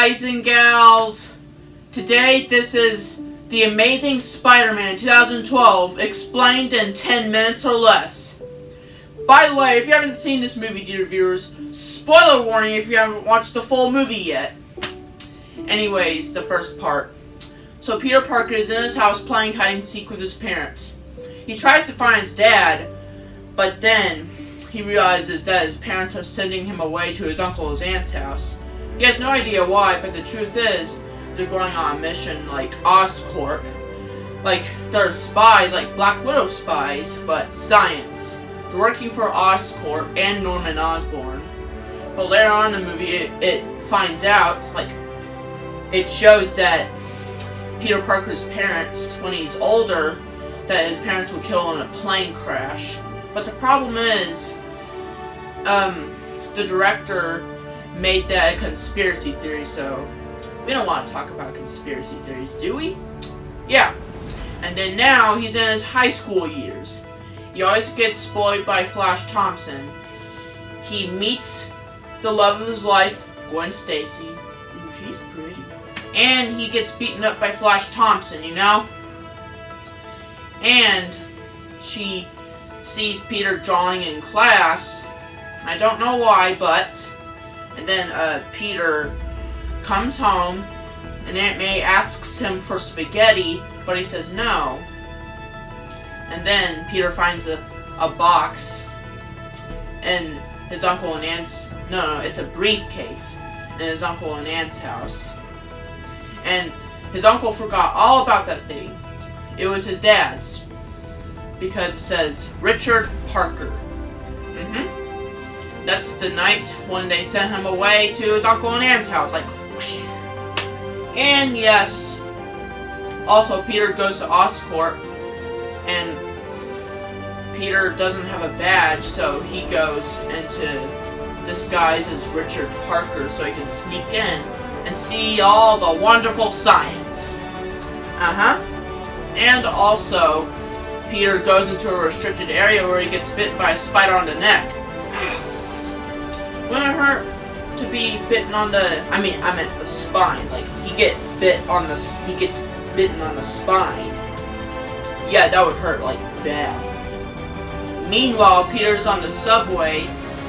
guys and gals. Today, this is The Amazing Spider-Man 2012, explained in 10 minutes or less. By the way, if you haven't seen this movie, dear viewers, spoiler warning if you haven't watched the full movie yet. Anyways, the first part. So Peter Parker is in his house playing hide-and-seek with his parents. He tries to find his dad, but then he realizes that his parents are sending him away to his uncle and his aunt's house. He has no idea why, but the truth is, they're going on a mission like Oscorp. Like, they're spies, like Black Widow spies, but science. They're working for Oscorp and Norman Osborn. But later on in the movie, it finds out, like, it shows that Peter Parker's parents, when he's older, that his parents were killed in a plane crash. But the problem is, the director made that a conspiracy theory, so we don't want to talk about conspiracy theories, do we? Yeah. And then now he's in his high school years. He always gets spoiled by Flash Thompson. He meets the love of his life, Gwen Stacy. Ooh, she's pretty. And he gets beaten up by Flash Thompson, you know? And she sees Peter drawing in class. I don't know why, but... And then Peter comes home, and Aunt May asks him for spaghetti, but he says no. And then Peter finds a box in his uncle and aunt's... No, it's a briefcase in his uncle and aunt's house. And his uncle forgot all about that thing. It was his dad's. Because it says, Richard Parker. That's the night when they sent him away to his uncle and aunt's house. Like, whoosh. And yes, also Peter goes to Oscorp, and Peter doesn't have a badge, so he goes into disguise as Richard Parker so he can sneak in and see all the wonderful science. And also, Peter goes into a restricted area where he gets bit by a spider on the neck. Wouldn't it hurt to be bitten on the... I meant the spine. Like, he gets bitten on the spine. Yeah, that would hurt, like, bad. Meanwhile, Peter's on the subway,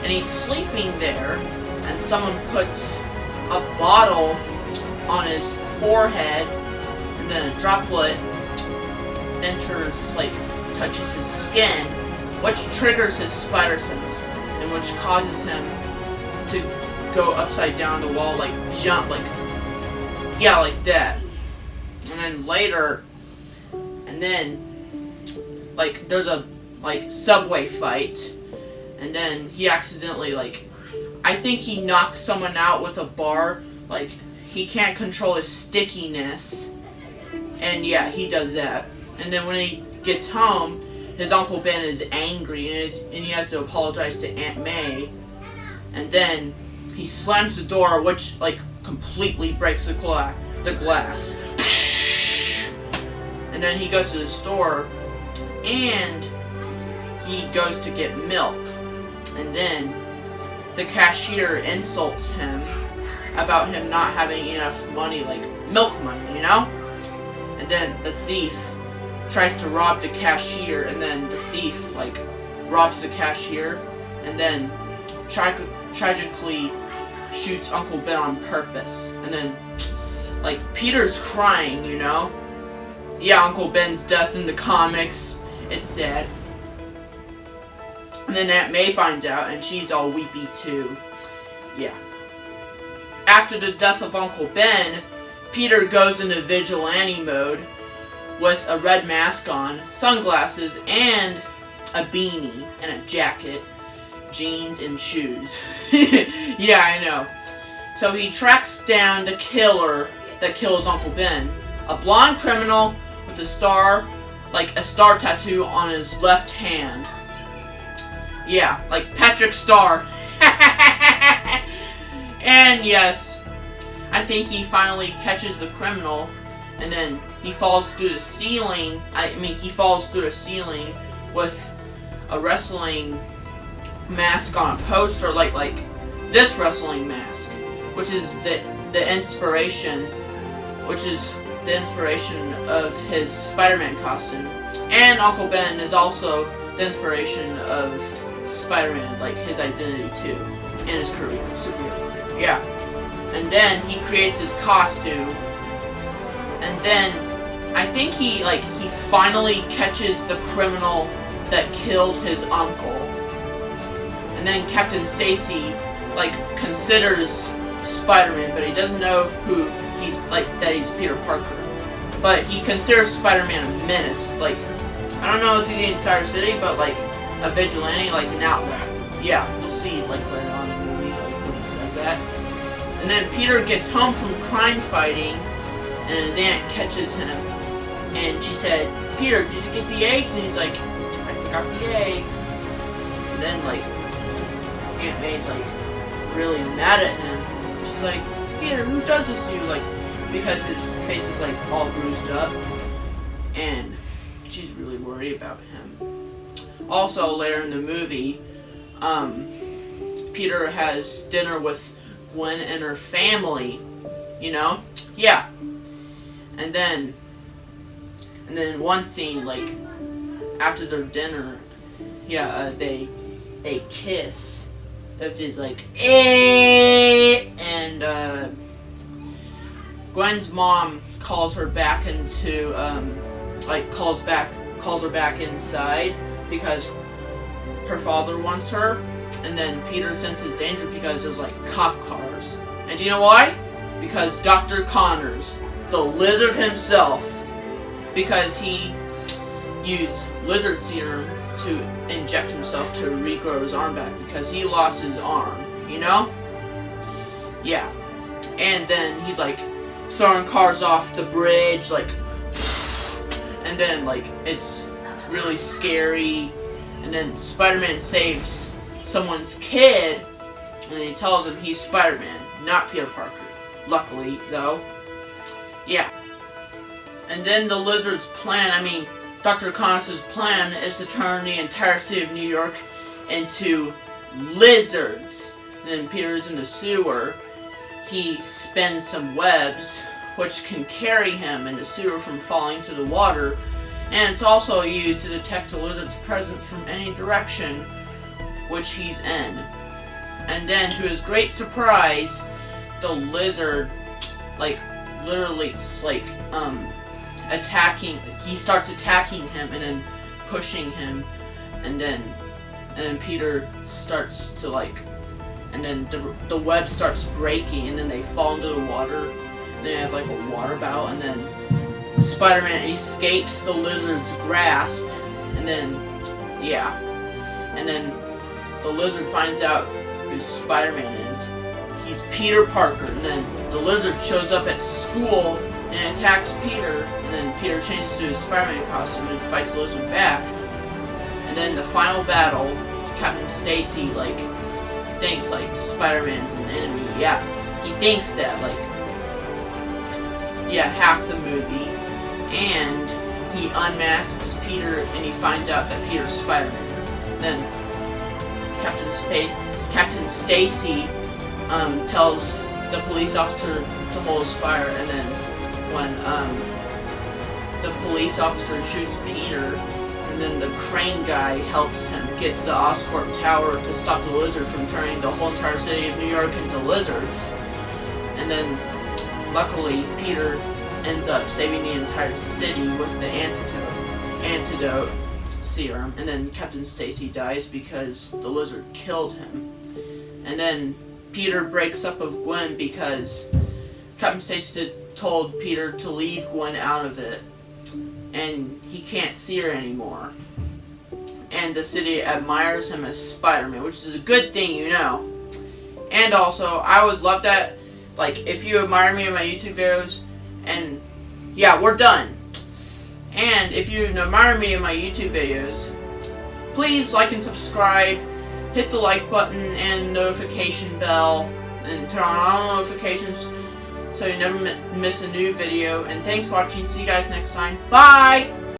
and he's sleeping there, and someone puts a bottle on his forehead, and then a droplet enters, like, touches his skin, which triggers his spider sense, and which causes him to go upside down the wall, like, jump, like, yeah, like that. And then later, and then, like, there's a, like, subway fight, and then he accidentally, like, I think he knocks someone out with a bar, like, he can't control his stickiness, and yeah, he does that. And then when he gets home, his Uncle Ben is angry, and he has to apologize to Aunt May. And then he slams the door, which, like, completely breaks the glass. And then he goes to the store, and he goes to get milk. And then the cashier insults him about him not having enough money, like, milk money, you know? And then the thief tries to rob the cashier, and then the thief, like, robs the cashier, and then tragically shoots Uncle Ben on purpose. And then, like, Peter's crying, you know? Yeah, Uncle Ben's death in the comics, it's sad. And then Aunt May finds out, and she's all weepy too. Yeah. After the death of Uncle Ben, Peter goes into vigilante mode with a red mask on, sunglasses, and a beanie, and a jacket, jeans, and shoes. Yeah, I know. So he tracks down the killer that kills Uncle Ben, a blonde criminal with a star, like a star tattoo on his left hand. Yeah, like Patrick Star. And yes, I think he finally catches the criminal, and then he falls through the ceiling. He falls through the ceiling with a wrestling mask on a poster, like this wrestling mask, which is the the inspiration, which is the inspiration of his Spider-Man costume. And Uncle Ben is also the inspiration of Spider-Man, like his identity too, and his career, superhero career. Yeah. And then he creates his costume, and then I think he finally catches the criminal that killed his uncle. And then Captain Stacy considers Spider-Man, but he doesn't know who that he's Peter Parker. But he considers Spider-Man a menace, I don't know to the entire city, but a vigilante, an outlaw. Yeah, we'll see later on in the movie when he says that. And then Peter gets home from crime fighting, and his aunt catches him, and she said, "Peter, did you get the eggs?" And he's like, "I forgot the eggs." And then Aunt May's really mad at him. She's like, "Peter, who does this to you?" Because his face is all bruised up, and she's really worried about him. Also, later in the movie, Peter has dinner with Gwen and her family, yeah. And then one scene, after their dinner, yeah, they kiss. It's just and Gwen's mom calls her back into calls her back inside because her father wants her. And then Peter senses danger because there's cop cars. And do you know why? Because Dr. Connors, the lizard himself, because he used lizard serum to inject himself to regrow his arm back because he lost his arm, Yeah. And then he's throwing cars off the bridge, and then it's really scary. And then Spider-Man saves someone's kid, and he tells him he's Spider-Man, not Peter Parker. Luckily, though. Yeah. And then the Lizard's plan, Dr. Connors' plan is to turn the entire city of New York into lizards. And then Peter's in the sewer. He spins some webs, which can carry him in the sewer from falling to the water. And it's also used to detect a lizard's presence from any direction which he's in. And then, to his great surprise, the lizard, literally, attacking. He starts attacking him and then pushing him, and then Peter starts to and then the web starts breaking, and then they fall into the water. And they have a water battle, and then Spider-Man escapes the lizard's grasp, and then yeah, and then the lizard finds out who Spider-Man is. He's Peter Parker, and then the lizard shows up at school and attacks Peter, and then Peter changes to his Spider-Man costume and fights the lizard back. And then the final battle, Captain Stacy thinks Spider-Man's an enemy. Yeah, he thinks that half the movie, and he unmasks Peter and he finds out that Peter's Spider-Man. Then Captain Stacy tells the police officer to hold his fire, and then when the police officer shoots Peter, and then the crane guy helps him get to the Oscorp Tower to stop the lizard from turning the whole entire city of New York into lizards. And then, luckily, Peter ends up saving the entire city with the antidote serum, and then Captain Stacy dies because the lizard killed him. And then Peter breaks up with Gwen because Captain Stacy told Peter to leave Gwen out of it, and he can't see her anymore. And the city admires him as Spider-Man, which is a good thing, And also, I would love that, if you admire me in my YouTube videos, and yeah, we're done. And if you admire me in my YouTube videos, please like and subscribe, hit the like button and notification bell, and turn on all notifications so you never miss a new video. And thanks for watching. See you guys next time. Bye!